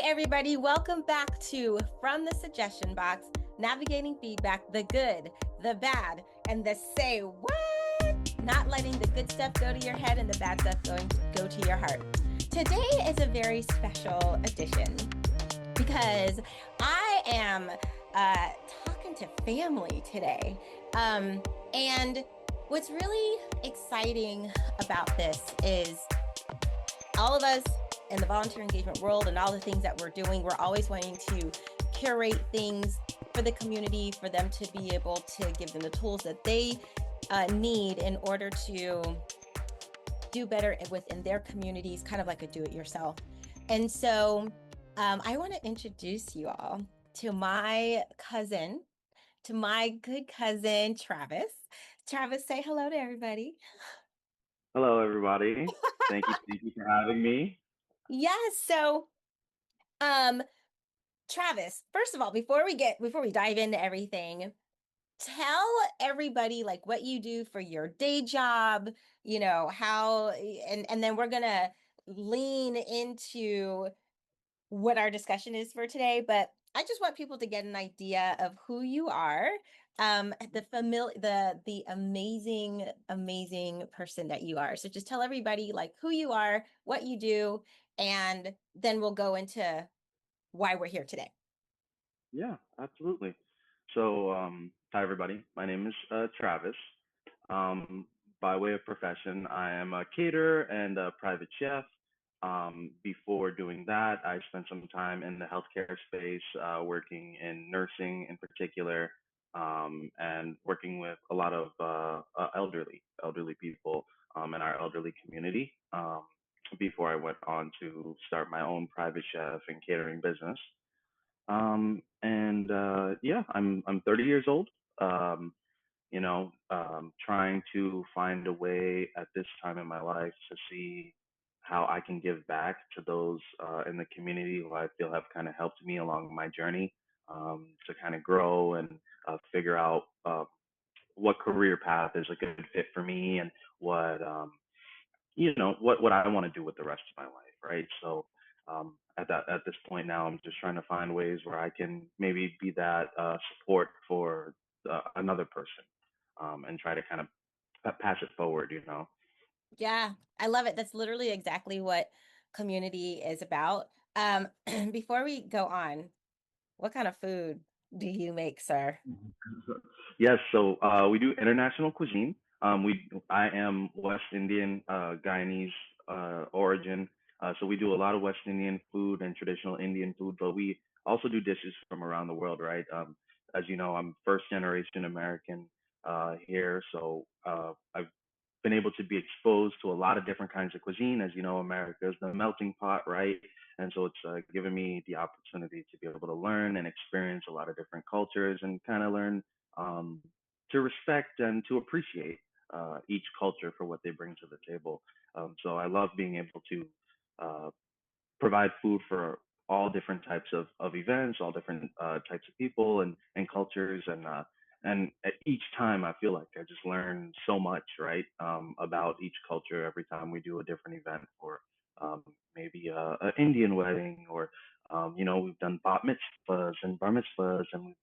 everybody. Welcome back to From the Suggestion Box, navigating feedback, the good, the bad, and the say what? Not letting the good stuff go to your head and the bad stuff go to your heart. Today is a very special edition because I am talking to family today. And what's really exciting about this is all of us in the volunteer engagement world and all the things that we're doing, we're always wanting to curate things for the community, for them to be able to give them the tools that they need in order to do better within their communities, kind of like a do-it-yourself. And so I want to introduce you all to my cousin, to my good cousin, Travis. Travis, say hello to everybody. Hello, everybody. Thank you for having me. Yes. So, um, Travis, first of all, before we dive into everything, tell everybody like what you do for your day job, how and then we're going to lean into what our discussion is for today, but I just want people to get an idea of who you are, the amazing person that you are. So just tell everybody like who you are, what you do, and then we'll go into why we're here today. Yeah, absolutely. So, hi, everybody. My name is Travis. Um, by way of profession, I am a caterer and a private chef. Before doing that, I spent some time in the healthcare space, working in nursing in particular, and working with a lot of elderly people in our elderly community. Before I went on to start my own private chef and catering business. Yeah, I'm 30 years old. Um, Trying to find a way at this time in my life to see how I can give back to those in the community who I feel have kind of helped me along my journey, to kind of grow and figure out what career path is a good fit for me and what what I want to do with the rest of my life, right? So at this point now, I'm just trying to find ways where I can maybe be that support for another person, and try to kind of pass it forward, you know. Yeah, I love it. That's literally exactly what community is about. Before we go on, what kind of food do you make, sir? Yes, so we do international cuisine. I am West Indian, Guyanese origin, so we do a lot of West Indian food and traditional Indian food, but we also do dishes from around the world, right? As you know, I'm first generation American here, so I've been able to be exposed to a lot of different kinds of cuisine. As you know, America is the melting pot, right? And so it's given me the opportunity to be able to learn and experience a lot of different cultures and kind of learn um, to respect and to appreciate each culture for what they bring to the table. So I love being able to uh, provide food for all different types of events, all different types of people and cultures, and at each time I feel like I just learn so much, right, about each culture every time we do a different event, or um, maybe a Indian wedding, or we've done bat mitzvahs and bar mitzvahs, and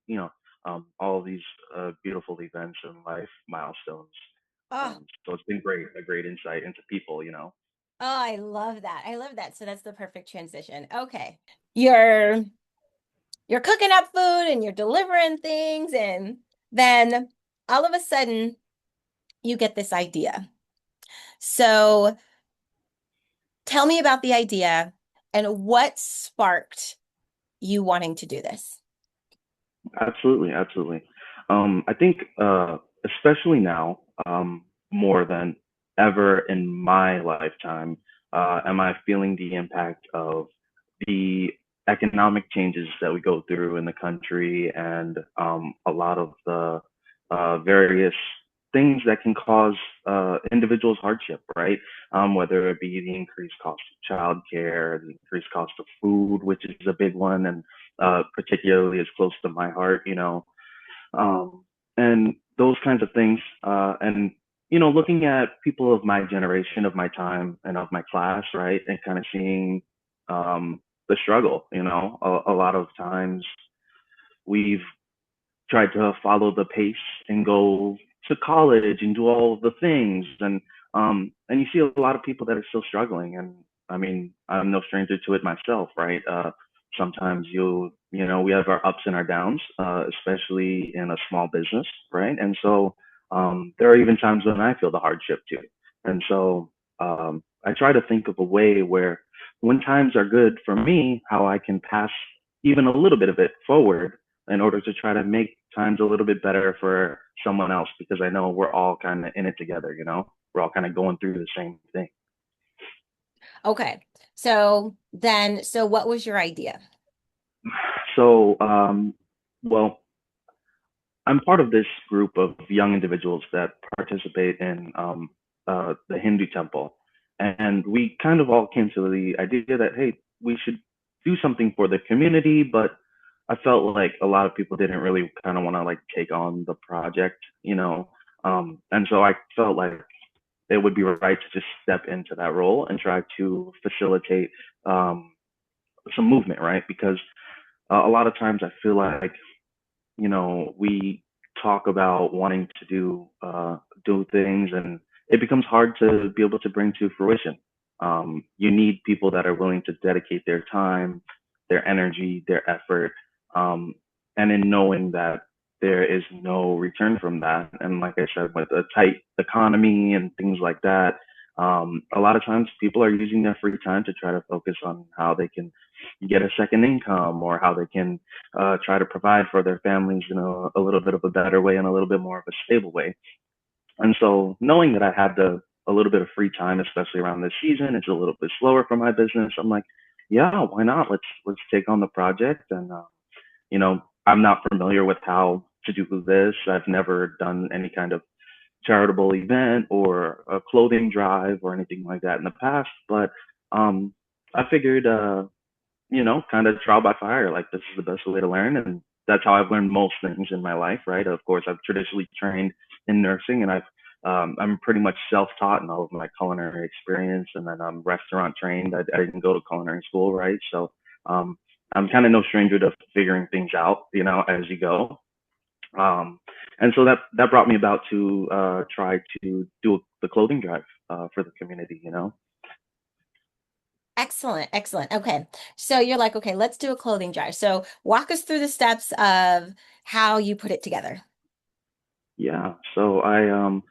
all of these beautiful events and life milestones. Oh, So it's been great, a great insight into people, you know. oh, I love that. I love that. So that's the perfect transition. Okay. You're you're cooking up food and you're delivering things, and then all of a sudden you get this idea. So tell me about the idea and what sparked you wanting to do this. Absolutely, absolutely. I think, especially now, more than ever in my lifetime, am I feeling the impact of the economic changes that we go through in the country, and a lot of the various things that can cause individuals hardship, right? Whether it be the increased cost of childcare, the increased cost of food, which is a big one, and particularly is close to my heart, and those kinds of things. And looking at people of my generation, of my time, and of my class, right, and kind of seeing the struggle. You know, a lot of times we've tried to follow the pace and go to college and do all of the things, and you see a lot of people that are still struggling. And I mean, I'm no stranger to it myself, right? Sometimes you know, we have our ups and our downs, especially in a small business, right? And so there are even times when I feel the hardship too. And so I try to think of a way where when times are good for me, how I can pass even a little bit of it forward in order to try to make times a little bit better for someone else, because I know we're all kind of in it together, you know? We're all kind of going through the same thing. Okay. So what was your idea? So, well, I'm part of this group of young individuals that participate in the Hindu temple. And we kind of all came to the idea that, hey, we should do something for the community, but I felt like a lot of people didn't really kind of want to like take on the project, you know. And so I felt like it would be right to just step into that role and try to facilitate um, some movement, right? Because a lot of times I feel like, you know, we talk about wanting to do things, and it becomes hard to be able to bring to fruition. You need people that are willing to dedicate their time, their energy, their effort, um, and in knowing that there is no return from that. And like I said, with a tight economy and things like that, a lot of times people are using their free time to try to focus on how they can get a second income, or how they can try to provide for their families in a little bit of a better way and a little bit more of a stable way. And so knowing that I had a little bit of free time, especially around this season, it's a little bit slower for my business. I'm like, yeah, why not? Let's take on the project. And you know, I'm not familiar with how to do this. I've never done any kind of charitable event or a clothing drive or anything like that in the past, but um, I figured you know, kind of trial by fire. Like, this is the best way to learn. And that's how I've learned most things in my life, right? Of course, I've traditionally trained in nursing, and I'm pretty much self-taught in all of my culinary experience. And then I'm restaurant trained. I didn't go to culinary school, right? So um, I'm kind of no stranger to figuring things out, you know, as you go. Um, and so that brought me about to try to do the clothing drive for the community, you know? Excellent, excellent. Okay. So you're like, okay, let's do a clothing drive. So walk us through the steps of how you put it together. Yeah. So I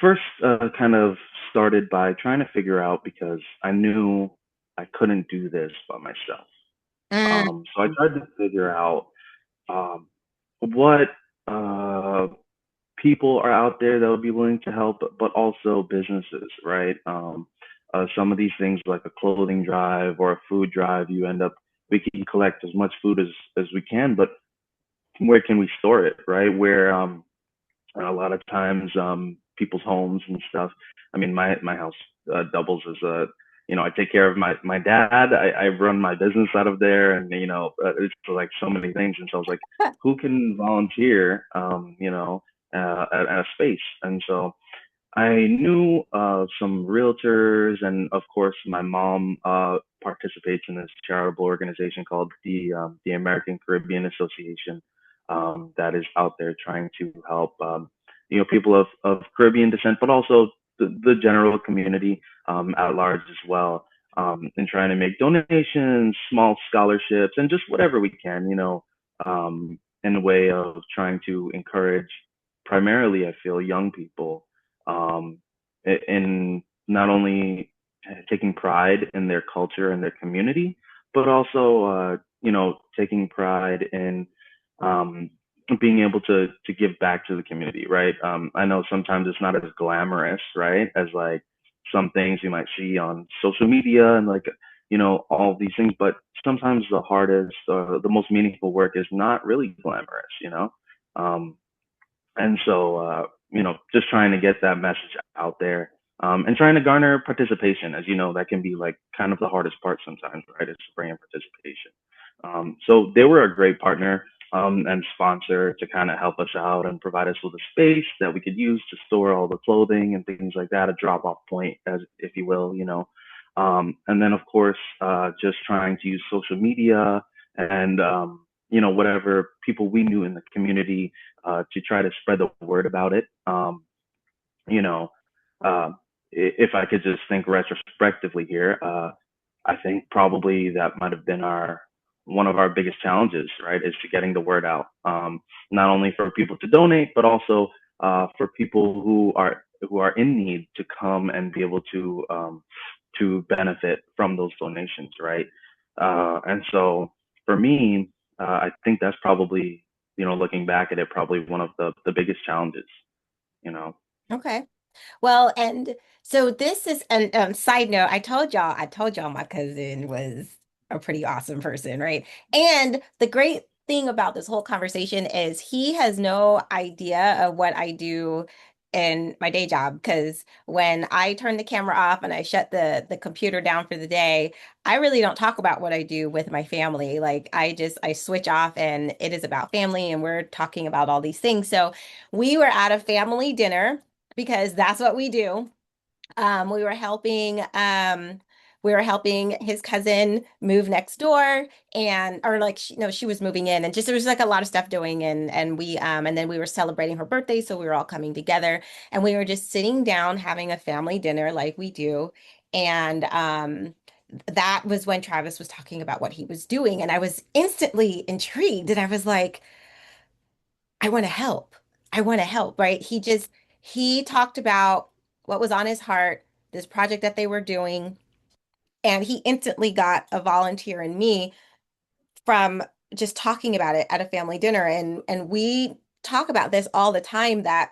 first kind of started by trying to figure out, because I knew I couldn't do this by myself. Mm, So I tried to figure out um, what people are out there that would be willing to help, but also businesses, right? Some of these things, like a clothing drive or a food drive, we can collect as much food as we can, but where can we store it, right? Where a lot of times people's homes and stuff. I mean, my house doubles as a, you know, I take care of my dad. I run my business out of there, and you know, it's like so many things. And so I was like, who can volunteer, you know, at a space? And so I knew some realtors, and of course, my mom participates in this charitable organization called the American Caribbean Association, that is out there trying to help you know, people of Caribbean descent, but also the general community at large as well, and trying to make donations, small scholarships, and just whatever we can, you know, in a way of trying to encourage, primarily, I feel, young people um, in not only taking pride in their culture and their community, but also, you know, taking pride in um, being able to give back to the community, right? I know sometimes it's not as glamorous, right, as like some things you might see on social media and like, you know, all of these things, but sometimes the hardest, the most meaningful work is not really glamorous, you know. Um, and so, you know, just trying to get that message out there, and trying to garner participation. As you know, that can be like kind of the hardest part sometimes, right? Is bringing participation. So they were a great partner and sponsor to kind of help us out and provide us with a space that we could use to store all the clothing and things like that, a drop off point, as if you will, you know. And then, of course, just trying to use social media and, whatever people we knew in the community to try to spread the word about it. You know, uh, if I could just think retrospectively here, I think probably that might have been our one of our biggest challenges, right? Is to getting the word out, not only for people to donate, but also for people who are in need to come and be able to benefit from those donations, right? And so for me, I think that's probably looking back at it, probably one of the biggest challenges, you know. Okay. Well, and so this is an side note. I told y'all my cousin was a pretty awesome person, right? And the great thing about this whole conversation is he has no idea of what I do in my day job because when I turn the camera off and I shut the computer down for the day, I really don't talk about what I do with my family. Like I switch off and it is about family and we're talking about all these things. So we were at a family dinner because that's what we do. Um, we were helping we were helping his cousin move next door and or like she, no, she was moving in and just there was like a lot of stuff doing and we and then we were celebrating her birthday, so we were all coming together and we were just sitting down having a family dinner like we do. And that was when Travis was talking about what he was doing and I was instantly intrigued and I was like, I want to help. I want to help, right? He talked about what was on his heart, this project that they were doing, and he instantly got a volunteer in me from just talking about it at a family dinner. And we talk about this all the time that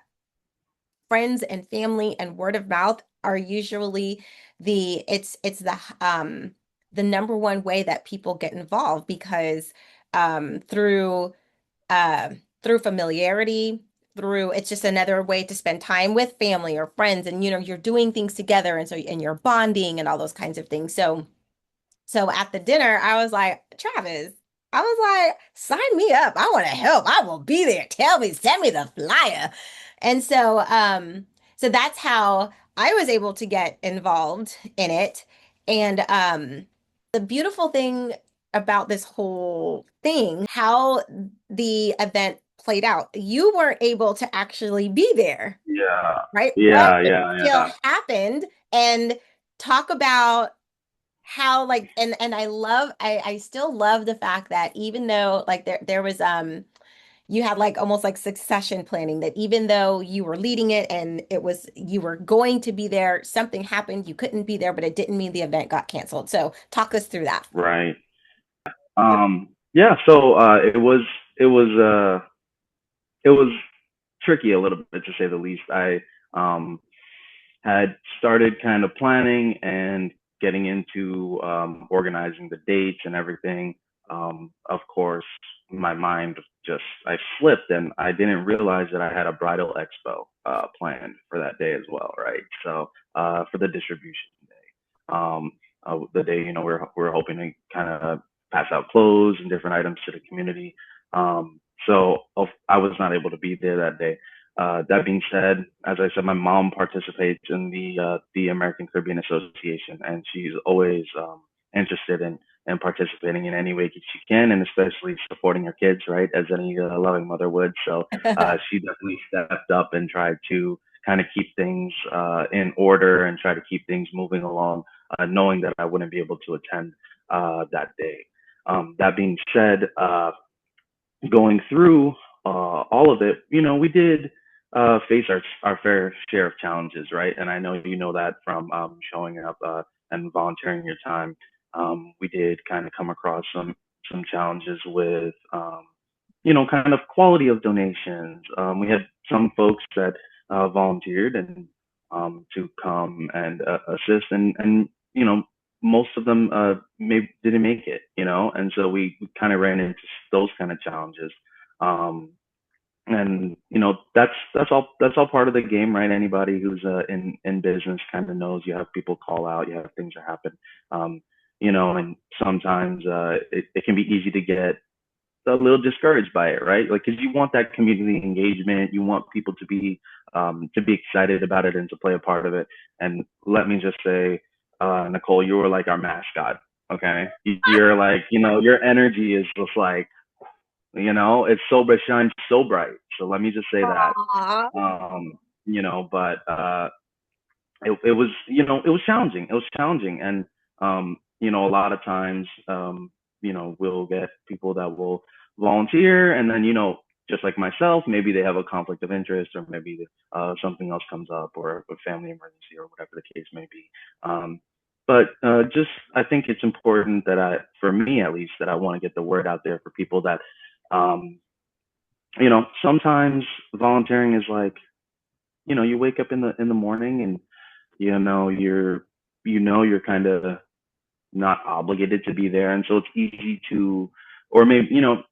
friends and family and word of mouth are usually the number one way that people get involved because through uh, through familiarity, through it's just another way to spend time with family or friends, and you're doing things together, and so and you're bonding and all those kinds of things. So at the dinner, I was like, Travis, I was like, sign me up. I want to help. I will be there. Tell me, send me the flyer. And so that's how I was able to get involved in it. And the beautiful thing about this whole thing, how the event played out, you weren't able to actually be there, Yeah, right? But yeah, it yeah, still yeah. happened. And talk about how like and I still love the fact that even though like there was you had like almost like succession planning that even though you were leading it and it was you were going to be there, something happened, you couldn't be there, but it didn't mean the event got canceled. So talk us through that. Right. Yeah. So it was it was tricky a little bit to say the least. I um had started kind of planning and getting into organizing the dates and everything. Of course, my mind just I slipped and I didn't realize that I had a bridal expo planned for that day as well, right? So for the distribution day, the day we're hoping to kind of pass out clothes and different items to the community. So I was not able to be there that day. That being said, as I said, my mom participates in the American Caribbean Association, and she's always interested in participating in any way she can, and especially supporting her kids, right, as any loving mother would. So she definitely stepped up and tried to kind of keep things in order and try to keep things moving along, knowing that I wouldn't be able to attend that day. That being said, going through all of it, we did face our fair share of challenges, right? And I know you know that from showing up and volunteering your time. We did kind of come across some challenges with, kind of quality of donations. We had some folks that volunteered and to come and assist, and most of them maybe didn't make it, and so we kind of ran into those kind of challenges. Um, and that's all part of the game, right? Anybody who's in business kind of knows you have people call out, you have things that happen, um, and sometimes it can be easy to get a little discouraged by it, right? Like, because you want that community engagement, you want people to be excited about it and to play a part of it. And let me just say, Nicole, you were like our mascot. Okay, you're like, your energy is just like, it's so bright, shines so bright. So let me just say that. Aw. But it was, it was challenging. It was challenging, and a lot of times, we'll get people that will volunteer, and then, just like myself, maybe they have a conflict of interest, or maybe something else comes up, or a family emergency, or whatever the case may be. But just, I think it's important that for me at least, that I want to get the word out there for people that, um, sometimes volunteering is like, you wake up in the morning, and you're you're kind of not obligated to be there, and so it's easy to, or maybe, you know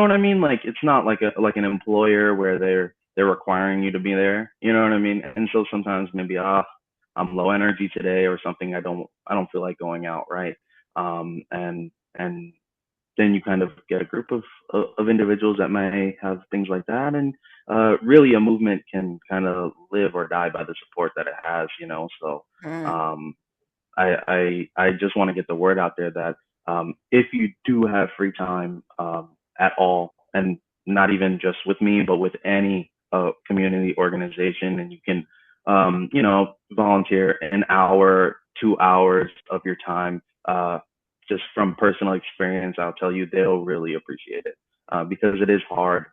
what I mean, like it's not like an employer where they're requiring you to be there, you know what I mean. And so sometimes maybe, I'm low energy today or something, I don't feel like going out, right? And then you kind of get a group of individuals that may have things like that, and really a movement can kind of live or die by the support that it has, so Mm. um, I just want to get the word out there that, if you do have free time, at all, and not even just with me, but with any community organization, and you can, volunteer an hour, 2 hours of your time, just from personal experience, I'll tell you they'll really appreciate it, because it is hard,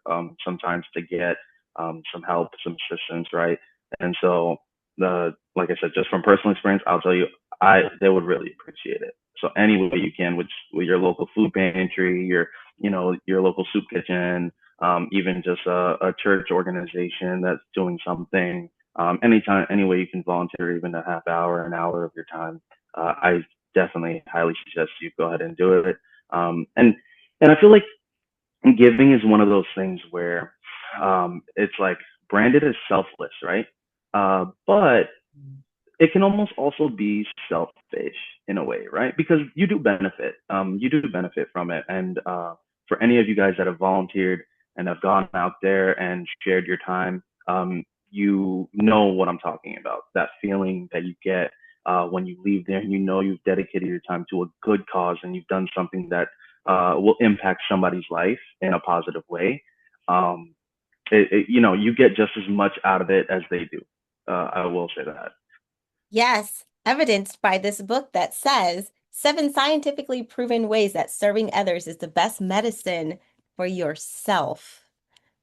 sometimes, to get some help, some assistance, right? And so, like I said, just from personal experience, I'll tell you, they would really appreciate it. So any way you can, with your local food pantry, your local soup kitchen, even just a church organization that's doing something, anytime, any way you can volunteer, even a half hour, an hour of your time, I definitely highly suggest you go ahead and do it. And I feel like giving is one of those things where, it's like branded as selfless, right? But it can almost also be selfish in a way, right? Because you do benefit. You do benefit from it. And for any of you guys that have volunteered and have gone out there and shared your time, you know what I'm talking about. That feeling that you get when you leave there, and you've dedicated your time to a good cause, and you've done something that will impact somebody's life in a positive way. Um, you get just as much out of it as they do. I will say that. Yes, evidenced by this book that says 7 scientifically proven ways that serving others is the best medicine for yourself.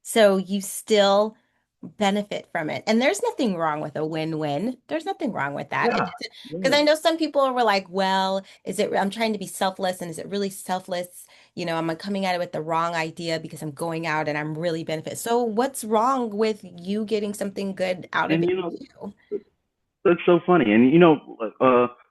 So you still benefit from it. And there's nothing wrong with a win-win. There's nothing wrong with that. It Yeah, doesn't, because yeah. I know some people were like, well, I'm trying to be selfless, and is it really selfless? Am I coming at it with the wrong idea because I'm going out and I'm really benefit. So what's wrong with you getting something good out of And it too? that's so funny. And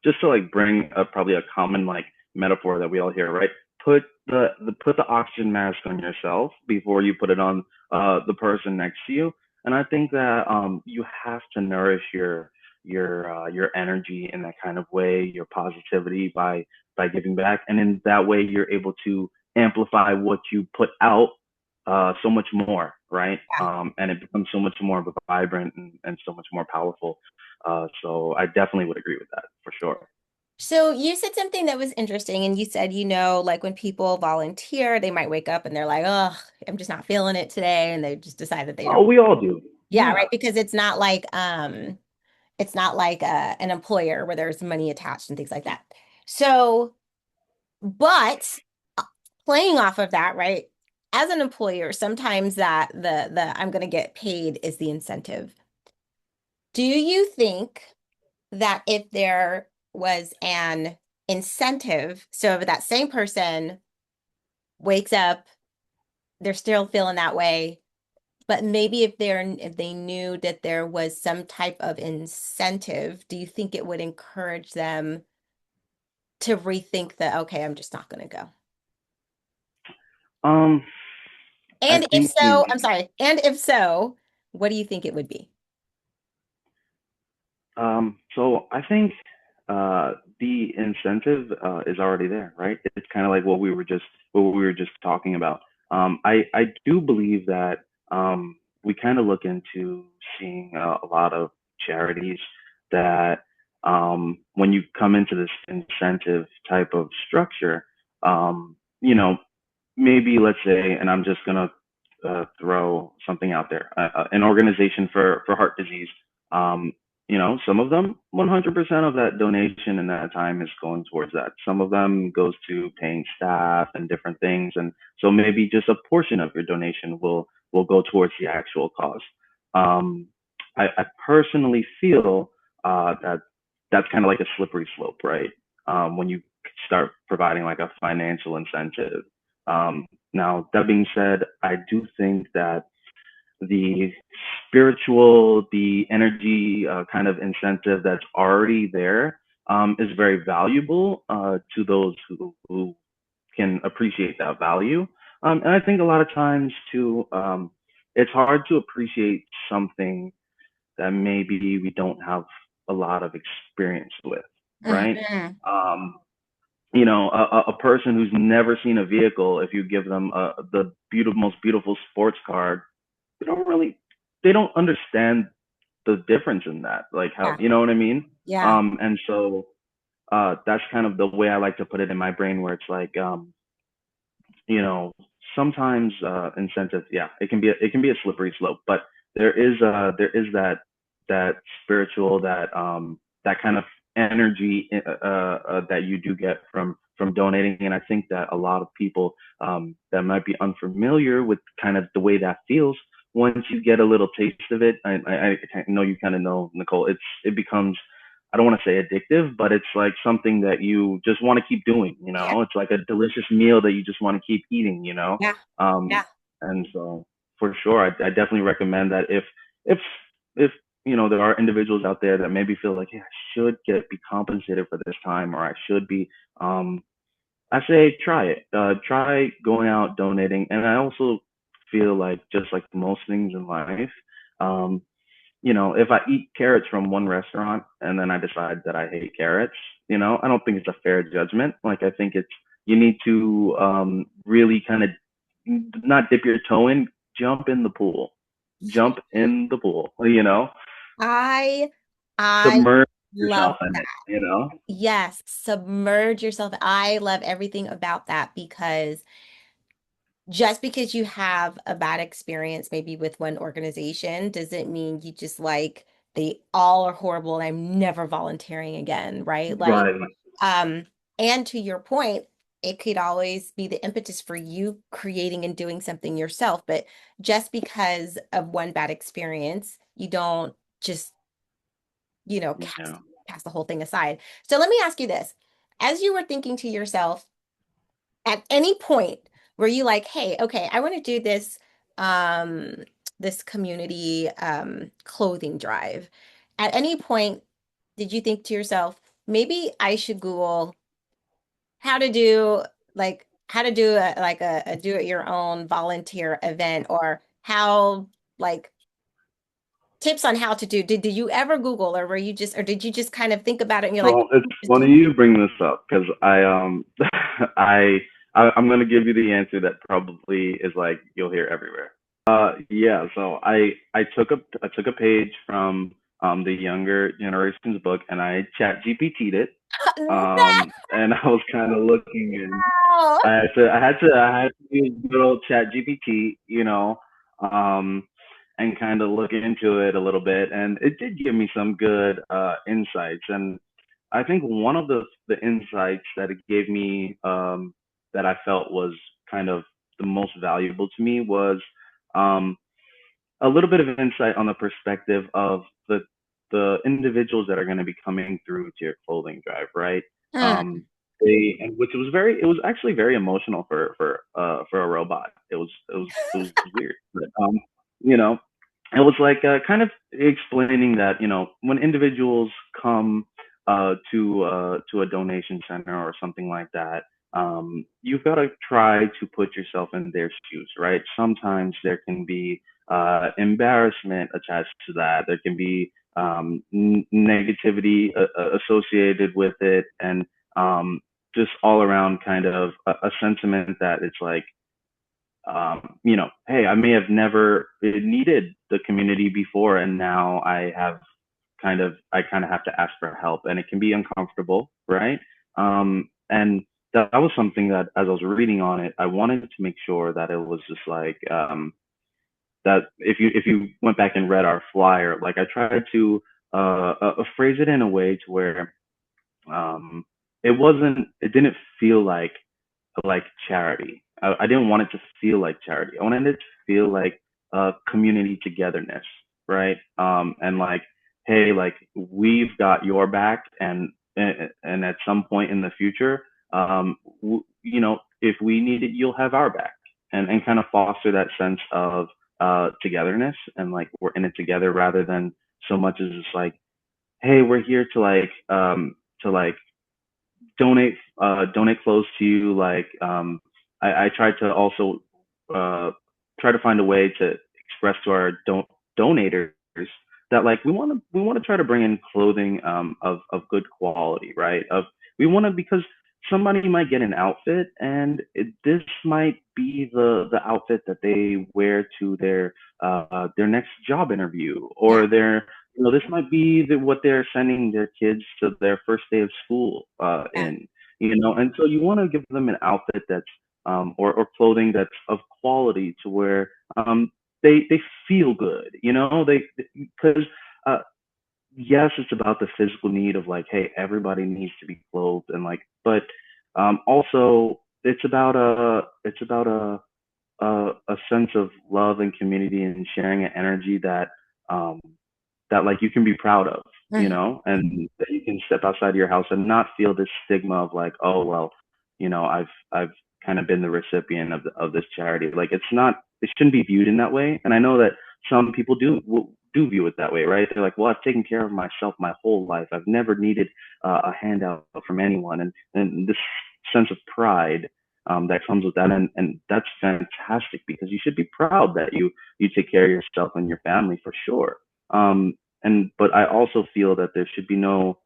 just to like bring up probably a common like metaphor that we all hear, right? Put the oxygen mask on yourself before you put it on the person next to you. And I think that you have to nourish your energy in that kind of way, your positivity, by giving back, and in that way you're able to amplify what you put out so much more, right? And it becomes so much more vibrant, and so much more powerful. So I definitely would agree with that for sure. So you said something that was interesting, and you said, like when people volunteer, they might wake up and they're like, "Oh, I'm just not feeling it today," and they just decide that they Oh, don't. we all do. Yeah, Yeah. right. Because it's not like an employer where there's money attached and things like that. So, but uh, playing off of that, right? As an employer, sometimes that the I'm going to get paid is the incentive. Do you think that if there was an incentive, so if that same person wakes up, they're still feeling that way, but maybe if they knew that there was some type of incentive, do you think it would encourage them to rethink that, okay, I'm just not going to go? Um, I And if think so, I'm sorry. And if so, what do you think it would be? so I think the incentive is already there, right? It's kind of like what we were just talking about. I do believe that we kind of look into seeing a lot of charities that when you come into this incentive type of structure, you know, maybe let's say, and I'm just gonna throw something out there, an organization for heart disease. Um, some of them, 100% of that donation and that time is going towards that. Some of them goes to paying staff and different things, and so maybe just a portion of your donation will go towards the actual cause. Um, I personally feel that that's kind of like a slippery slope, right? When you start providing like a financial incentive. Now, that being said, I do think that the spiritual, the energy kind of incentive that's already there is very valuable to those who can appreciate that value. And I think a lot of times too, it's hard to appreciate something that maybe we don't have a lot of experience with, right? Hmm. Um, a person who's never seen a vehicle, if you give them the most beautiful sports car, they don't really, they don't understand the difference in that. Like how, Yeah. you know what I mean? Yeah. And so that's kind of the way I like to put it in my brain, where it's like, you know, sometimes incentives, yeah, it can be a slippery slope, but there is that spiritual, that kind of energy that you do get from donating, and I think that a lot of people that might be unfamiliar with kind of the way that feels, once you get a little taste of it, I know you kind of know, Nicole, it becomes, I don't want to say addictive, but it's like something that you just want to keep doing. Yeah. It's like a delicious meal that you just want to keep eating. Yeah. Um, Yeah. and so for sure, I definitely recommend that if if there are individuals out there that maybe feel like, yeah, I should be compensated for this time, or I should be, um, I say try it. Try going out donating, and I also feel like, just like most things in life, um, if I eat carrots from one restaurant and then I decide that I hate carrots, I don't think it's a fair judgment. Like, I think you need to really kind of not dip your toe in, jump in the pool, jump in the pool, I I submerge love yourself in that. it. Yes, submerge yourself. I love everything about that because just because you have a bad experience maybe with one organization doesn't mean you just like they all are horrible and I'm never volunteering again, right? Like, Right. um, and to your point, it could always be the impetus for you creating and doing something yourself. But just because of one bad experience, you don't just, cast Yeah. cast the whole thing aside. So let me ask you this. As you were thinking to yourself, at any point were you like, hey, okay, I want to do um this community clothing drive. At any point did you think to yourself, maybe I should Google how to do how to do a do it your own volunteer event or how like tips on how to do did you ever Google or were you just or did you just kind of think about it and you're like, Well, it's just do funny you bring this up, because I, I'm gonna give you the answer that probably is like you'll hear everywhere. Yeah. So I took a page from the younger generation's book, and I chat GPT'd it. And I was kind of looking, and no. I had to use good old chat GPT, um, and kind of look into it a little bit, and it did give me some good insights. And I think one of the insights that it gave me, that I felt was kind of the most valuable to me, was um, a little bit of insight on the perspective of the individuals that are going to be coming through to your clothing drive, right? Hmm. And which it was actually very emotional for a robot. It was weird, but you know, it was like kind of explaining that, when individuals come to a donation center or something like that, you've got to try to put yourself in their shoes, right? Sometimes there can be embarrassment attached to that. There can be negativity associated with it, and just all around kind of a sentiment that it's like, hey, I may have never needed the community before, and now I have I kind of have to ask for help, and it can be uncomfortable, right? And that was something that as I was reading on it, I wanted to make sure that it was just like that if you went back and read our flyer, like I tried to phrase it in a way to where um, it didn't feel like charity. I didn't want it to feel like charity. I wanted it to feel like community togetherness, right? And like, hey, like we've got your back, and at some point in the future, you know, if we need it, you'll have our back, and kind of foster that sense of togetherness, and like we're in it together rather than so much as just like, hey, we're here to like donate clothes to you. Like I tried to also try to find a way to express to our donators that like we want to try to bring in clothing of good quality, right? Of we want to because somebody might get an outfit and this might be the outfit that they wear to their next job interview, Yeah. or their this might be what they're sending their kids to their first day of school Yeah. in, and so you want to give them an outfit that's or clothing that's of quality to where they feel good, they because uh, yes, it's about the physical need of like, hey, everybody needs to be clothed and like, but also it's about a sense of love and community and sharing an energy um, that like you can be proud of, Mhm. and that you can step outside of your house and not feel this stigma of like, oh well, I've kind of been the recipient of this charity. Like it shouldn't be viewed in that way. And I know that some people do view it that way, right? They're like, well, I've taken care of myself my whole life. I've never needed a handout from anyone, and this sense of pride that comes with that, and that's fantastic because you should be proud that you take care of yourself and your family for sure. But I also feel that there should be no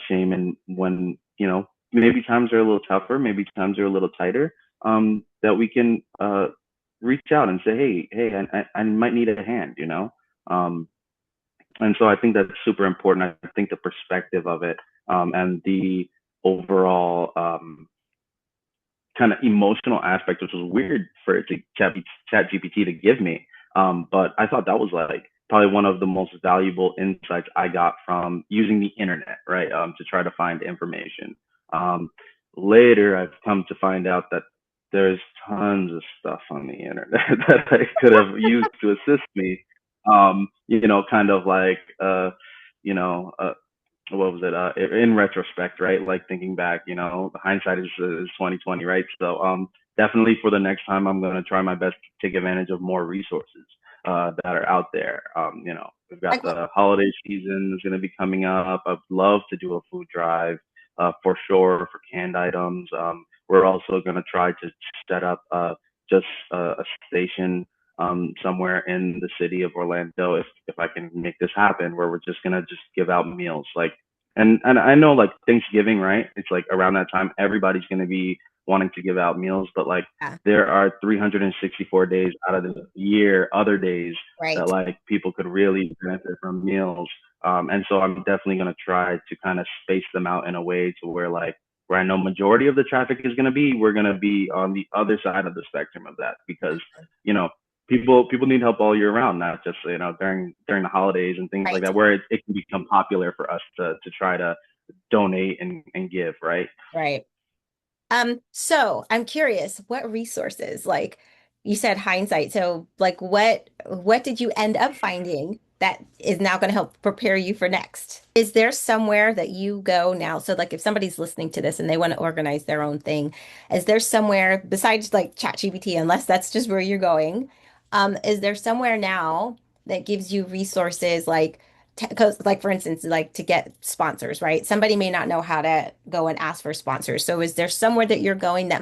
shame in when maybe times are a little tougher, maybe times are a little tighter. That we can reach out and say, hey, I might need a hand, Um, and so I think that's super important. I think the perspective of it and the overall kind of emotional aspect, which was weird for it to chat GPT to give me. But I thought that was like probably one of the most valuable insights I got from using the internet, right? To try to find information. Um, Later, I've come to find out that there's tons of stuff on the internet that I could have used to assist me. Kind of like, you know, uh, what was it in retrospect, right? Like thinking back, hindsight is 2020, right? So definitely for the next time I'm going to try my best to take advantage of more resources that are out there. We've got Like what? the holiday season is going to be coming up. I'd love to do a food drive for sure for canned items. We're also going to try to set up just a station somewhere in the city of Orlando, if I can make this happen, where we're just gonna just give out meals. Like, and I know like Thanksgiving, right? It's like around that time everybody's gonna be wanting to give out meals, but like Yeah. there are 364 days out of the year, other days that Right. like people could really benefit from meals. And so I'm definitely gonna try to kind of space them out in a way to where like where I know majority of the traffic is gonna be, we're gonna be on the other side of the spectrum of that because you know people need help all year round, not just during the holidays and things like Right. that, where it can become popular for us to try to donate and give, right? Right. So I'm curious, what resources, like you said hindsight, so like what did you end up finding that is now going to help prepare you for next? Is there somewhere that you go now? So like if somebody's listening to this and they want to organize their own thing, is there somewhere besides like ChatGPT, unless that's just where you're going, is there somewhere now that gives you resources like because like for instance like to get sponsors, right? Somebody may not know how to go and ask for sponsors, so is there somewhere that you're going that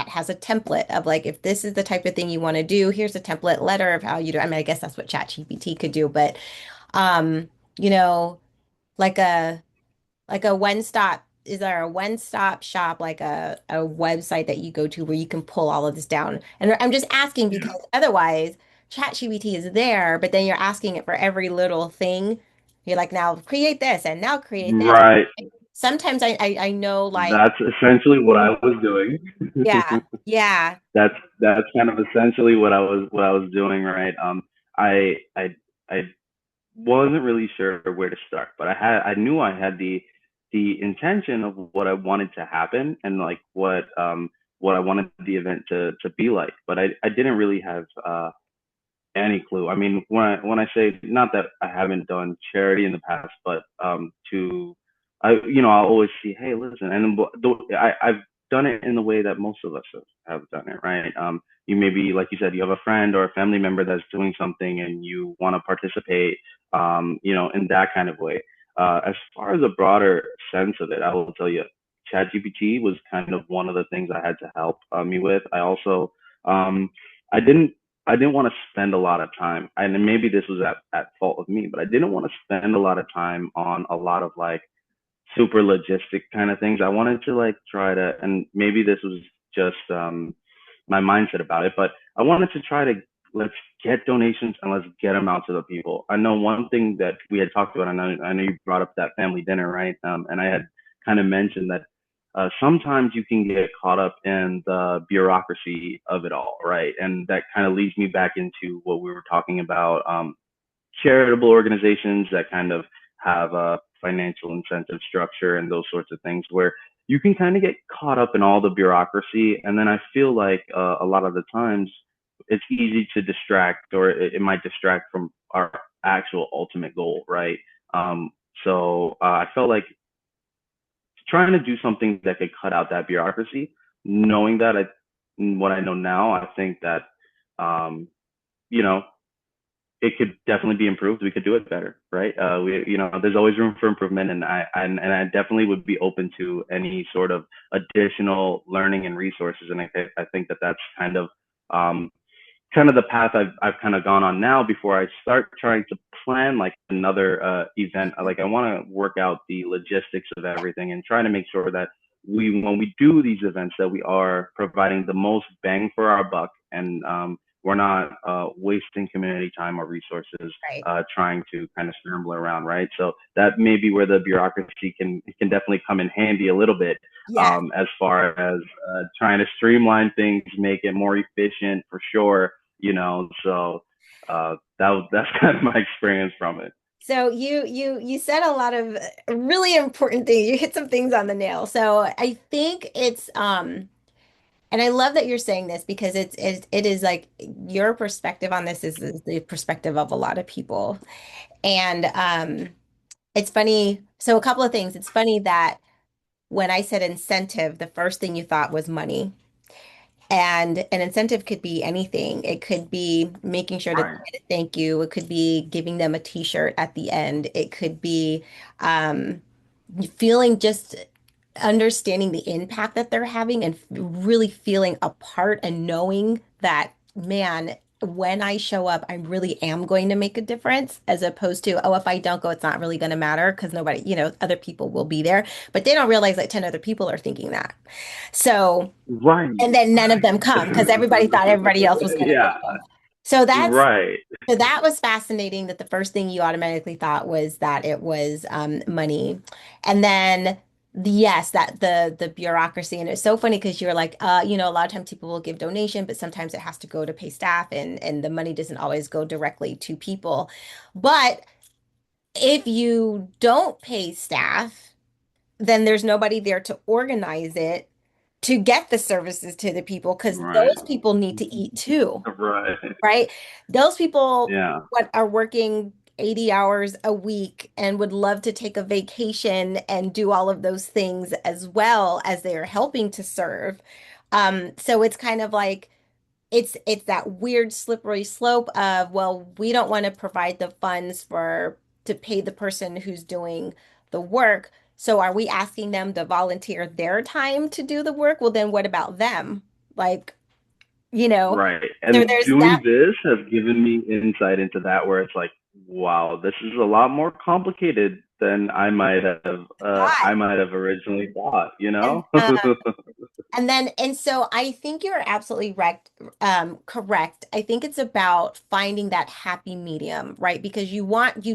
has a template of like if this is the type of thing you want to do, here's a template letter of how you do. I mean, I guess that's what ChatGPT could do, but um you know like a one stop, is there a one stop shop, like a website that you go to where you can pull all of this down? And I'm just asking Yeah. because otherwise ChatGPT is there, but then you're asking it for every little thing, You're like, now create this and now create this. Right. Sometimes I know like, That's essentially what I was doing. yeah, yeah, That's kind of essentially what I was doing, right? I I I wasn't really sure where to start, but I knew I had the intention of what I wanted to happen and like what I wanted the event to be like, but I didn't really have any clue. I mean, when I say, not that I haven't done charity in the past, but I'll always see, hey, listen, and I've done it in the way that most of us have done it, right? You maybe, like you said, you have a friend or a family member that's doing something, and you want to participate, in that kind of way. As far as a broader sense of it, I will tell you, ChatGPT was kind of one of the things I had to help me with. I also um, I didn't I didn't want to spend a lot of time, and maybe this was at fault of me, but I didn't want to spend a lot of time on a lot of like super logistic kind of things. I wanted to like try to, and maybe this was just my mindset about it, but I wanted to try to, let's get donations and let's get them out to the people. I know one thing that we had talked about, and I know you brought up that family dinner, right? And I had kind of mentioned that sometimes you can get caught up in the bureaucracy of it all, right? And that kind of leads me back into what we were talking about, charitable organizations that kind of have a financial incentive structure and those sorts of things, where you can kind of get caught up in all the bureaucracy. And then I feel like a lot of the times it's easy to distract, or it might distract from our actual ultimate goal, right? I felt like trying to do something that could cut out that bureaucracy, knowing that what I know now, I think that, um, you know, it could definitely be improved. We could do it better, right? There's always room for improvement, and I definitely would be open to any sort of additional learning and resources. And I think that that's um, kind of the path I've kind of gone on now before I start trying to plan like another event. Like I want to work out the logistics of everything and try to make sure that when we do these events, that we are providing the most bang for our buck, and we're not wasting community time or resources right. trying to kind of scramble around, right? So that may be where the bureaucracy can definitely come in handy a little bit, Yeah. as far as trying to streamline things, make it more efficient for sure, so that's kind of my experience from it. So you said a lot of really important things. You hit some things on the nail. So I think it's and I love that you're saying this because it is like your perspective on this is the perspective of a lot of people. And it's funny. So a couple of things. It's funny that when I said incentive, the first thing you thought was money. And an incentive could be anything. It could be making sure that Right. they get a thank you. It could be giving them a t-shirt at the end. It could be um, feeling just understanding the impact that they're having and really feeling a part and knowing that, man, when I show up, I really am going to make a difference, as opposed to, oh, if I don't go, it's not really going to matter because nobody, other people will be there. But they don't realize that 10 other people are thinking that. So, Right. and then none of them come because everybody thought everybody else was going to Yeah. go. So that's Right. so that was fascinating that the first thing you automatically thought was that it was money. And then yes, that the bureaucracy. And it's so funny because you're like, a lot of times people will give donation, but sometimes it has to go to pay staff and the money doesn't always go directly to people. But if you don't pay staff, then there's nobody there to organize it to get the services to the people because Right. those people need to eat too, Right. right? Those people Yeah. what are working 80 hours a week and would love to take a vacation and do all of those things as well as they are helping to serve. So it's kind of like it's that weird slippery slope of, well, we don't want to provide the funds for to pay the person who's doing the work. So are we asking them to volunteer their time to do the work? Well, then what about them? Like, you know, Right. so And there's doing that. this has given me insight into that, where it's like, wow, this is a lot more complicated than I might have Thought. originally thought, you And know? And then, and so I think you're absolutely correct. I think it's about finding that happy medium, right? Because you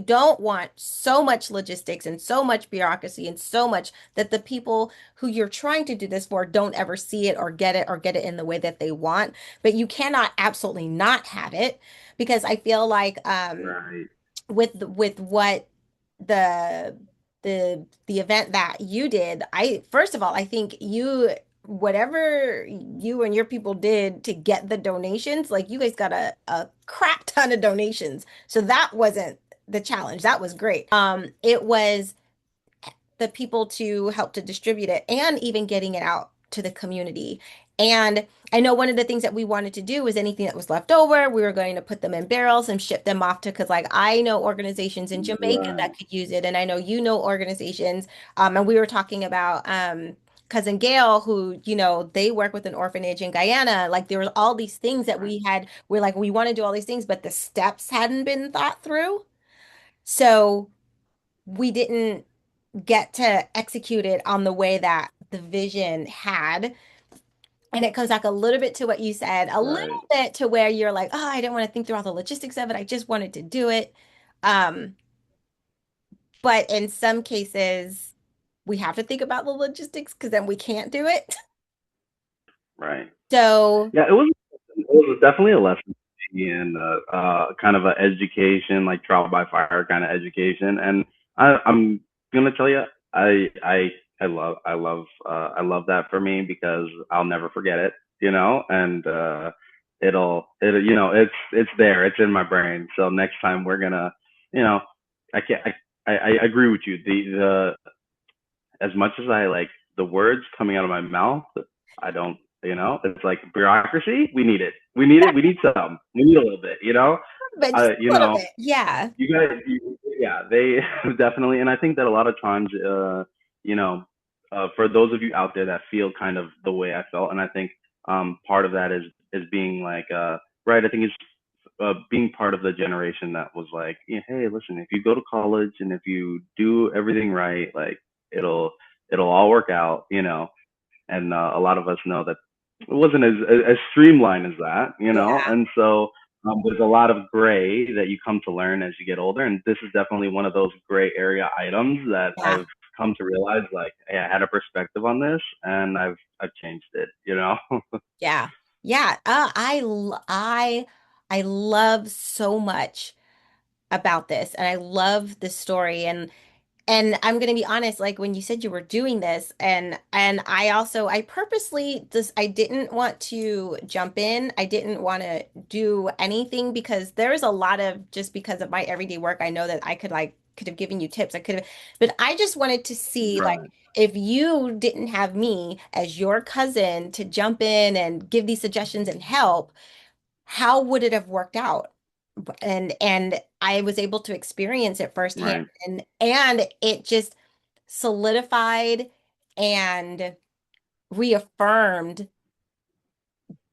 don't want so much logistics and so much bureaucracy and so much that the people who you're trying to do this for don't ever see it or get it in the way that they want. But you cannot absolutely not have it because I feel like, Right. with what the the event that you did, I first of all, I think you whatever you and your people did to get the donations, like you guys got a crap ton of donations. So that wasn't the challenge. That was great. It was the people to help to distribute it and even getting it out to the community. And I know one of the things that we wanted to do was anything that was left over, we were going to put them in barrels and ship them off to, because like I know organizations in Jamaica Right. that could use it, and I know you know organizations. And we were talking about cousin Gail, who, they work with an orphanage in Guyana. Like there was all these things that Right. we're like, we want to do all these things, but the steps hadn't been thought through. So we didn't get to execute it on the way that the vision had. And it comes back a little bit to what you said, a little Right. bit to where you're like, oh, I didn't want to think through all the logistics of it. I just wanted to do it. Um, but in some cases, we have to think about the logistics because then we can't do it. Right. So, Yeah, it was definitely a lesson to me and kind of an education, like trial by fire kind of education. And I'm gonna tell you, I love that for me because I'll never forget it, and it's there, it's in my brain. So next time we're gonna, you know, I can't, I agree with you. The as much as I like the words coming out of my mouth, I don't, it's like bureaucracy. We need it. We need it. We need some. We need a little bit, but just you a little know, bit. Yeah. you guys, yeah, they definitely, and I think that a lot of times, you know, for those of you out there that feel kind of the way I felt, and I think part of that is being like, right. I think it's being part of the generation that was like, yeah, hey, listen, if you go to college and if you do everything right, like it'll it'll all work out, and a lot of us know that it wasn't as streamlined as that, Yeah. and so there's a lot of gray that you come to learn as you get older, and this is definitely one of those gray area items that Yeah. I've come to realize, like, hey, I had a perspective on this, and I've changed it. Yeah. Yeah. I love so much about this, and I love this story. And I'm going to be honest, like when you said you were doing this, and I purposely just I didn't want to jump in. I didn't want to do anything because there's a lot of, just because of my everyday work, I know that I could have given you tips. I could have, but I just wanted to see, like, Right. if you didn't have me as your cousin to jump in and give these suggestions and help, how would it have worked out? And I was able to experience it firsthand, Right. and it just solidified and reaffirmed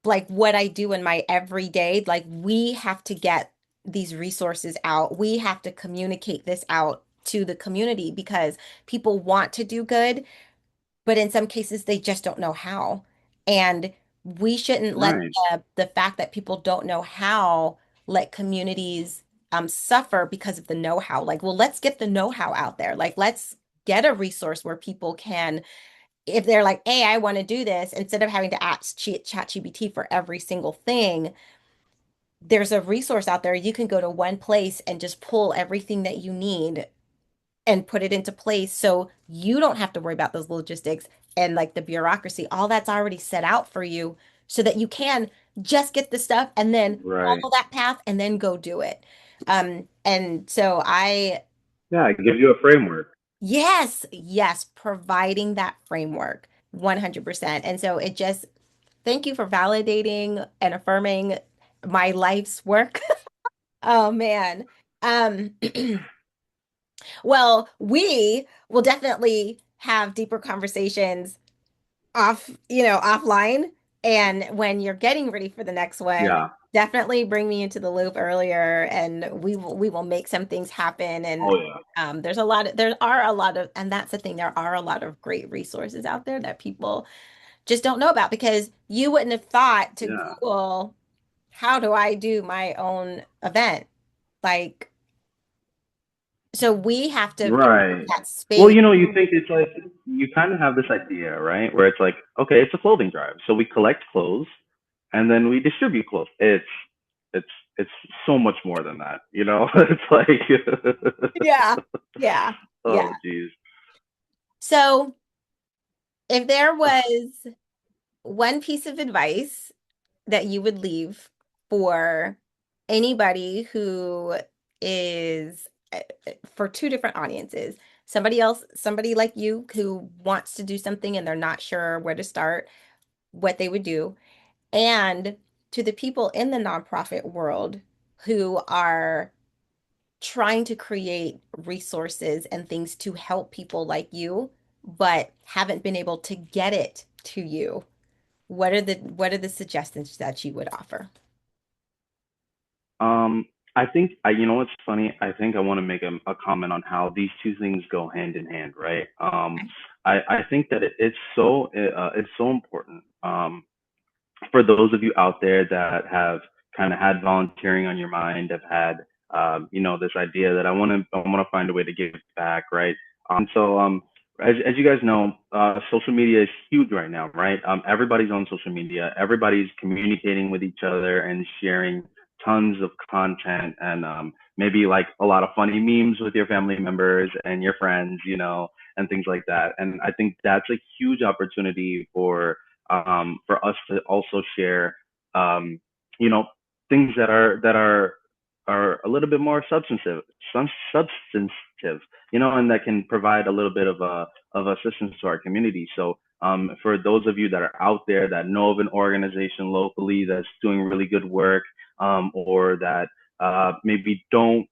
like what I do in my everyday. Like we have to get these resources out. We have to communicate this out to the community because people want to do good, but in some cases they just don't know how. And we shouldn't let Right. the fact that people don't know how let communities suffer because of the know-how. Like, well, let's get the know-how out there. Like, let's get a resource where people can, if they're like, hey, I want to do this, instead of having to ask ChatGPT for every single thing, there's a resource out there. You can go to one place and just pull everything that you need and put it into place so you don't have to worry about those logistics and like the bureaucracy. All that's already set out for you so that you can just get the stuff and then Right. follow that path and then go do it. And so Yeah, it gives you a framework. yes, yes, providing that framework 100%. And so it just, thank you for validating and affirming my life's work. Oh man. Um, Well, we will definitely have deeper conversations offline. And when you're getting ready for the next one, Yeah. definitely bring me into the loop earlier and we will make some things happen. And Oh yeah. there are a lot of, and that's the thing, there are a lot of great resources out there that people just don't know about because you wouldn't have thought to Yeah. Google, how do I do my own event? Like, so we have to fill Right. that Well, space. you think it's like you kind of have this idea, right? Where it's like, okay, it's a clothing drive, so we collect clothes and then we distribute clothes. It's it's so much more than that, you know? It's like, Yeah. Yeah. Yeah. oh, geez. So if there was one piece of advice that you would leave for anybody who is for two different audiences, somebody else, somebody like you who wants to do something and they're not sure where to start, what they would do, and to the people in the nonprofit world who are trying to create resources and things to help people like you, but haven't been able to get it to you. What are the suggestions that you would offer? Um, I think you know what's funny? I think I want to make a comment on how these two things go hand in hand, right? I think that it's so important. For those of you out there that have kind of had volunteering on your mind, have had this idea that I want to find a way to give back, right? As you guys know, social media is huge right now, right? Everybody's on social media, everybody's communicating with each other and sharing tons of content and maybe like a lot of funny memes with your family members and your friends, and things like that. And I think that's a huge opportunity for us to also share, um, you know, things that are a little bit more substantive, and that can provide a little bit of assistance to our community. So for those of you that are out there that know of an organization locally that's doing really good work, or that maybe don't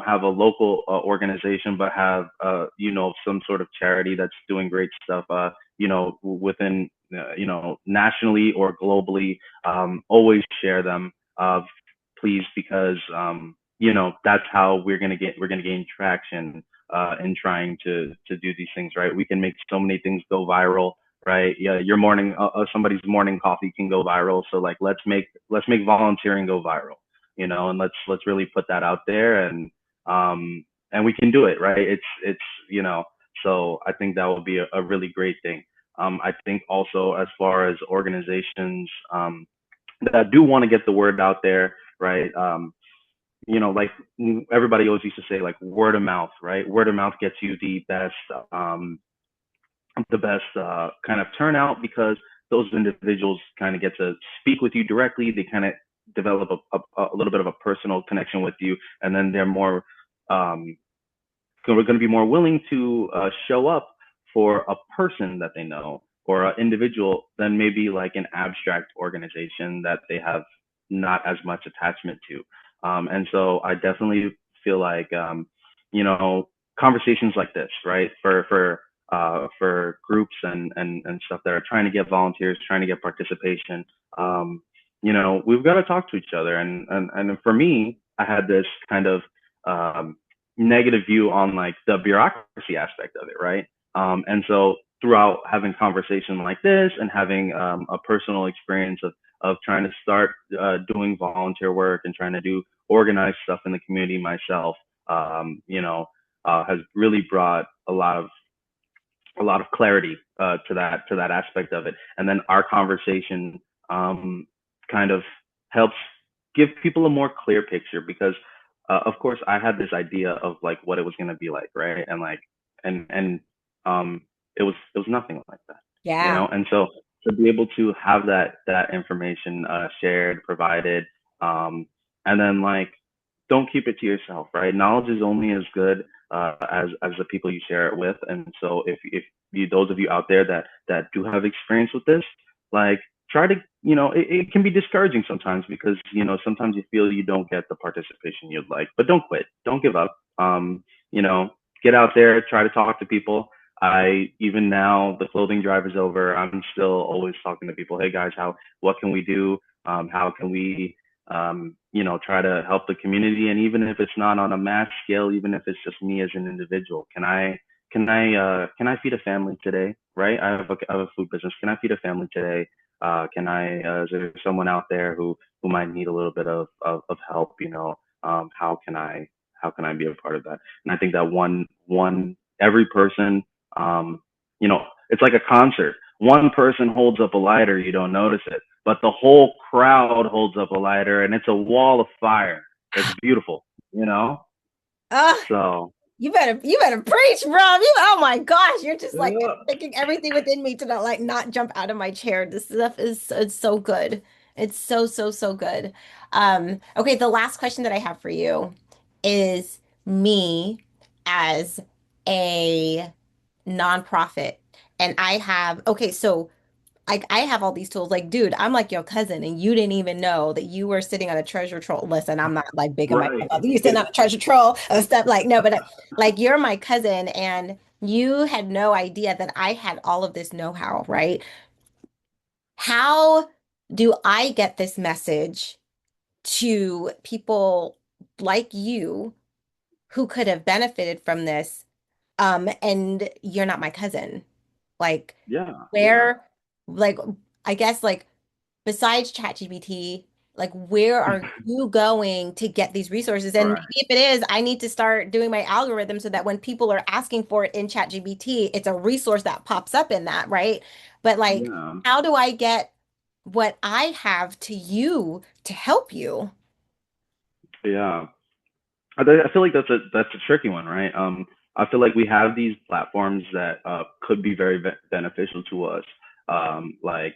have a local organization but have some sort of charity that's doing great stuff within nationally or globally, always share them, please, because that's how we're gonna gain traction in trying to do these things, right? We can make so many things go viral, right? Yeah, your morning, somebody's morning coffee can go viral. So like, let's make volunteering go viral, and let's really put that out there, and we can do it, right? It's so I think that will be a really great thing. I think also as far as organizations that do want to get the word out there, right? Like everybody always used to say, like word of mouth, right? Word of mouth gets you um, the best kind of turnout because those individuals kind of get to speak with you directly. They kind of develop a little bit of a personal connection with you, and then they're more um, we're going to be more willing to show up for a person that they know or an individual than maybe like an abstract organization that they have not as much attachment to. And so I definitely feel like, conversations like this, right? For groups and stuff that are trying to get volunteers, trying to get participation. We've got to talk to each other. And for me, I had this kind of negative view on like the bureaucracy aspect of it, right? And so throughout having conversation like this and having a personal experience of trying to start doing volunteer work and trying to do organized stuff in the community myself, has really brought a lot of clarity to that aspect of it. And then our conversation kind of helps give people a more clear picture because, of course, I had this idea of like what it was going to be like, right? And like, and it was nothing like that, Yeah. And so to be able to have that information shared, provided, and then like don't keep it to yourself, right? Knowledge is only as good as the people you share it with. And so if those of you out there that do have experience with this, like try to, it can be discouraging sometimes because sometimes you feel you don't get the participation you'd like, but don't quit, don't give up. You know, get out there, try to talk to people. I even now the clothing drive is over. I'm still always talking to people. Hey guys, what can we do? How can we try to help the community? And even if it's not on a mass scale, even if it's just me as an individual, can I feed a family today? Right? I have a food business. Can I feed a family today? Is there someone out there who might need a little bit of help? How can I be a part of that? And I think that every person, um, it's like a concert. One person holds up a lighter, you don't notice it, but the whole crowd holds up a lighter, and it's a wall of fire. It's beautiful, you know. Uh, So you better preach, bro. Oh my gosh, you're just like yeah, thinking everything within me to not jump out of my chair. This stuff is it's so good. It's so so so good. Okay, the last question that I have for you is me as a nonprofit, and I have okay, so I have all these tools. Like, dude, I'm like your cousin, and you didn't even know that you were sitting on a treasure trove. Listen, I'm not like big in myself. right. You sitting on a treasure trove of stuff like no, but like you're my cousin, and you had no idea that I had all of this know-how, right? How do I get this message to people like you who could have benefited from this? And you're not my cousin. Like, Yeah, where, like, I guess like besides ChatGPT, like where are you going to get these resources? And maybe right. if it is, I need to start doing my algorithm so that when people are asking for it in ChatGPT, it's a resource that pops up in that, right? But like, Yeah, how do I get what I have to you to help you? yeah. I feel like that's a tricky one, right? I feel like we have these platforms that could be very beneficial to us, like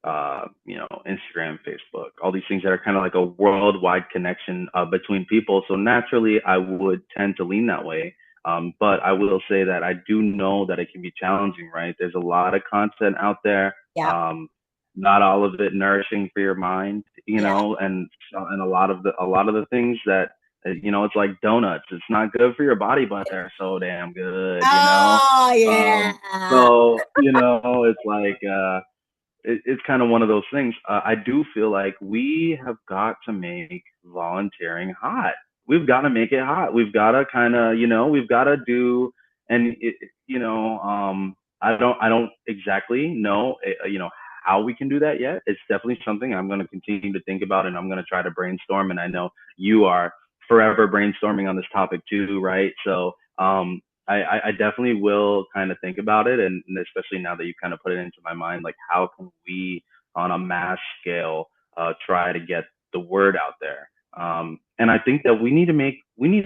Instagram, Facebook, all these things that are kind of like a worldwide connection between people. So naturally, I would tend to lean that way. But I will say that I do know that it can be challenging, right? There's a lot of content out there. Yeah. Um, Not all of it nourishing for your mind, Yeah. and a lot of the things that it's like donuts. It's not good for your body, but they're so damn good. Oh, yeah. So, it's like, it's kind of one of those things. I do feel like we have got to make volunteering hot. We've got to make it hot. We've got to kind of, we've got to do, and I don't exactly know, how we can do that yet. It's definitely something I'm going to continue to think about, and I'm going to try to brainstorm. And I know you are forever brainstorming on this topic too, right? So, I definitely will kind of think about it, and especially now that you kind of put it into my mind, like how can we, on a mass scale, try to get the word out there? And I think that we need to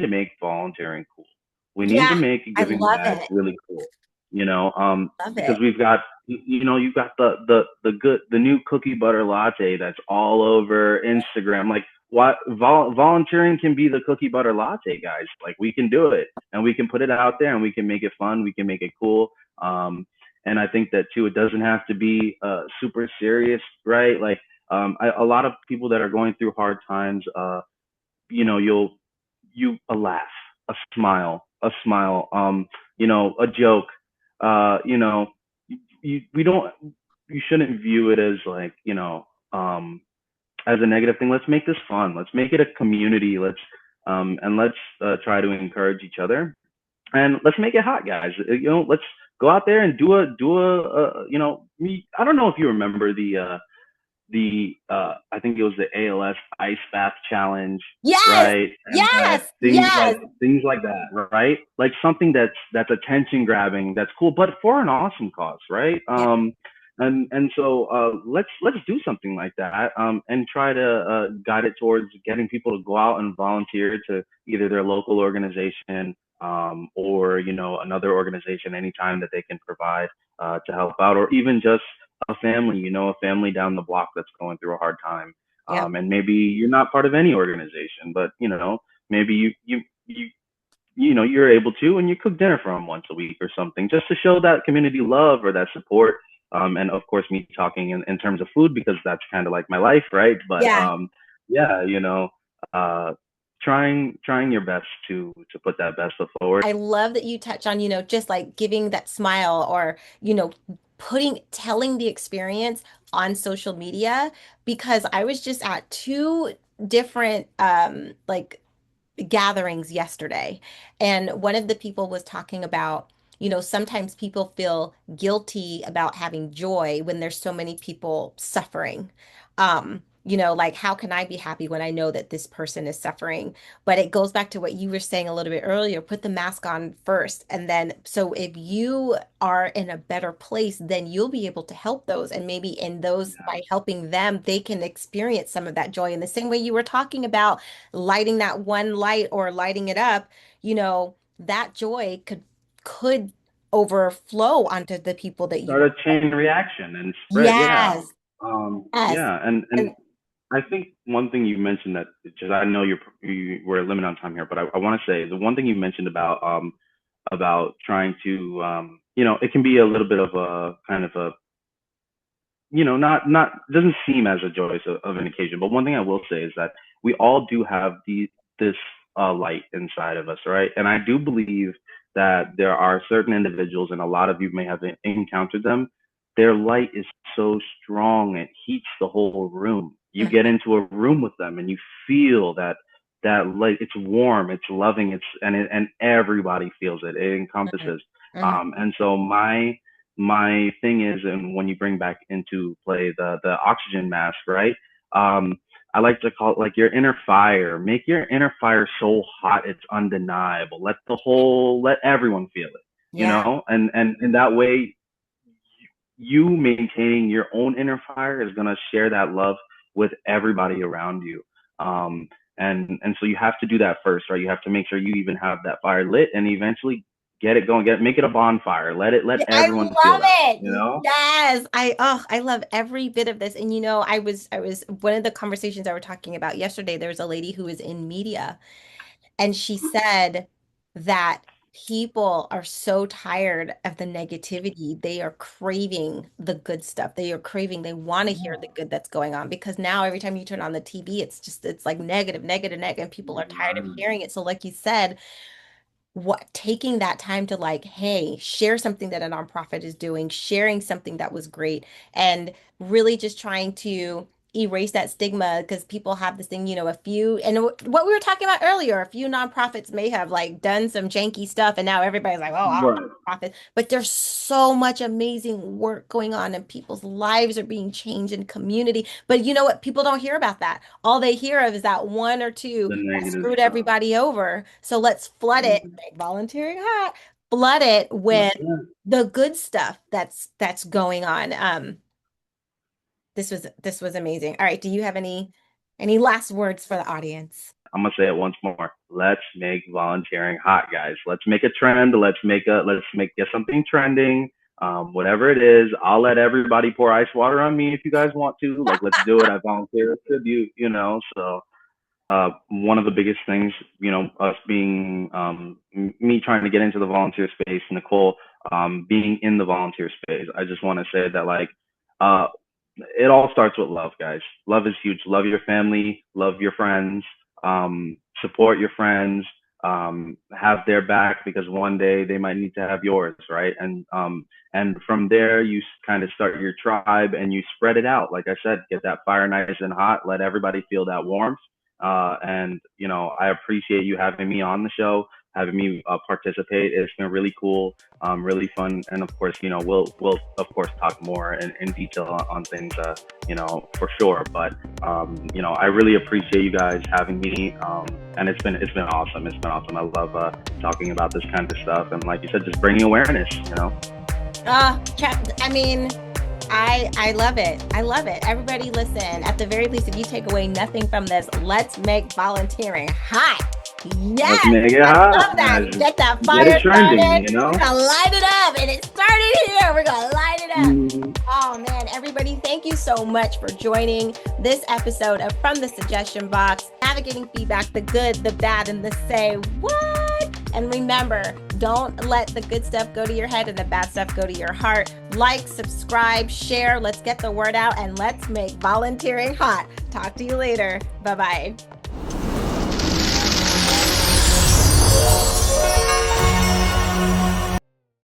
make volunteering cool. We need to Yeah. make I giving love back it. really cool. Love Because it. we've got you've got the new cookie butter latte that's all over Instagram. Like, what volunteering can be the cookie butter latte, guys. Like, we can do it, and we can put it out there, and we can make it fun, we can make it cool. And I think that too, it doesn't have to be super serious, right? Like, a lot of people that are going through hard times, you'll a laugh, a smile, a joke, uh you know we don't you shouldn't view it as like, as a negative thing. Let's make this fun. Let's make it a community. Let's try to encourage each other, and let's make it hot, guys. Let's go out there and I don't know if you remember the I think it was the ALS ice bath challenge, Yes. right? And Yes. Yes. things like that, right? Like something that's attention grabbing, that's cool, but for an awesome cause, right? Yeah. And so let's do something like that, and try to guide it towards getting people to go out and volunteer to either their local organization, or another organization anytime that they can provide to help out, or even just a family down the block that's going through a hard time. Yep. And maybe you're not part of any organization, but maybe you're able to, and you cook dinner for them once a week or something, just to show that community love or that support. And of course, me talking in terms of food, because that's kind of like my life, right? But Yeah. yeah, uh, trying your best to put that best foot forward. I love that you touch on, just like giving that smile or, telling the experience on social media because I was just at two different like gatherings yesterday and one of the people was talking about sometimes people feel guilty about having joy when there's so many people suffering. Like how can I be happy when I know that this person is suffering? But it goes back to what you were saying a little bit earlier, put the mask on first. And then, so if you are in a better place, then you'll be able to help those. And maybe in those, by helping them, they can experience some of that joy in the same way you were talking about lighting that one light or lighting it up, that joy could overflow onto the people that you Start are. a chain reaction and spread. Yeah. Yes, yes. Yeah. And And I think one thing you mentioned that just I know we're limited on time here, but I want to say the one thing you mentioned about trying to it can be a little bit of a kind of a not doesn't seem as a joyous of an occasion. But one thing I will say is that we all do have this light inside of us, right? And I do believe that there are certain individuals, and a lot of you may have encountered them. Their light is so strong it heats the whole room. You mhm, get into a room with them, and you feel that light. It's warm, it's loving, and everybody feels it. It mhm, encompasses. mhm. And so my thing is, and when you bring back into play the oxygen mask, right? Um, I like to call it like your inner fire. Make your inner fire so hot it's undeniable. Let everyone feel it, Yeah. and in that way, you maintaining your own inner fire is gonna share that love with everybody around you. Um, and so you have to do that first, right? You have to make sure you even have that fire lit, and eventually get it going. Make it a bonfire. Let Yeah, I everyone feel love that. it. Yes. I love every bit of this. And I was one of the conversations I were talking about yesterday, there was a lady who was in media and she said that people are so tired of the negativity. They are craving the good stuff. They want to hear the good that's going on because now every time you turn on the TV, it's like negative, negative, negative, and people are tired of hearing it. So like you said, taking that time to like, hey, share something that a nonprofit is doing, sharing something that was great, and really just trying to erase that stigma because people have this thing, a few, and what we were talking about earlier, a few nonprofits may have like done some janky stuff, and now everybody's like, oh, I don't Right. nonprofit, but there's so much amazing work going on, and people's lives are being changed in community. But you know what? People don't hear about that. All they hear of is that one or two The that negative screwed stuff. everybody over. So let's flood it, Mhm. make volunteering hot, flood it with Yeah. the good stuff that's going on. This was amazing. All right, do you have any last words for the audience? I'm gonna say it once more. Let's make volunteering hot, guys. Let's make a trend. Get something trending. Whatever it is, I'll let everybody pour ice water on me if you guys want to. Like, let's do it. I volunteer a tribute, So one of the biggest things, us being me trying to get into the volunteer space, Nicole being in the volunteer space. I just want to say that uh, it all starts with love, guys. Love is huge. Love your family, love your friends, support your friends, have their back because one day they might need to have yours, right? And from there you kind of start your tribe and you spread it out. Like I said, get that fire nice and hot. Let everybody feel that warmth. And I appreciate you having me on the show, having me participate. It's been really cool, really fun, and of course, we'll of course talk more in detail on things, for sure. But I really appreciate you guys having me, and it's been awesome. It's been awesome. I love talking about this kind of stuff, and like you said, just bringing awareness. I mean, I love it. I love it. Everybody listen, at the very least, if you take away nothing from this, let's make volunteering hot. Let's Yes, make it I hot, love that. guys. Get that Get it fire trending. started. We're gonna light it up, and it started here. We're gonna light it up. Mhm. Oh man, everybody, thank you so much for joining this episode of From the Suggestion Box, navigating feedback, the good, the bad, and the say what. And remember, don't let the good stuff go to your head and the bad stuff go to your heart. Like, subscribe, share. Let's get the word out and let's make volunteering hot. Talk to you later. Bye-bye.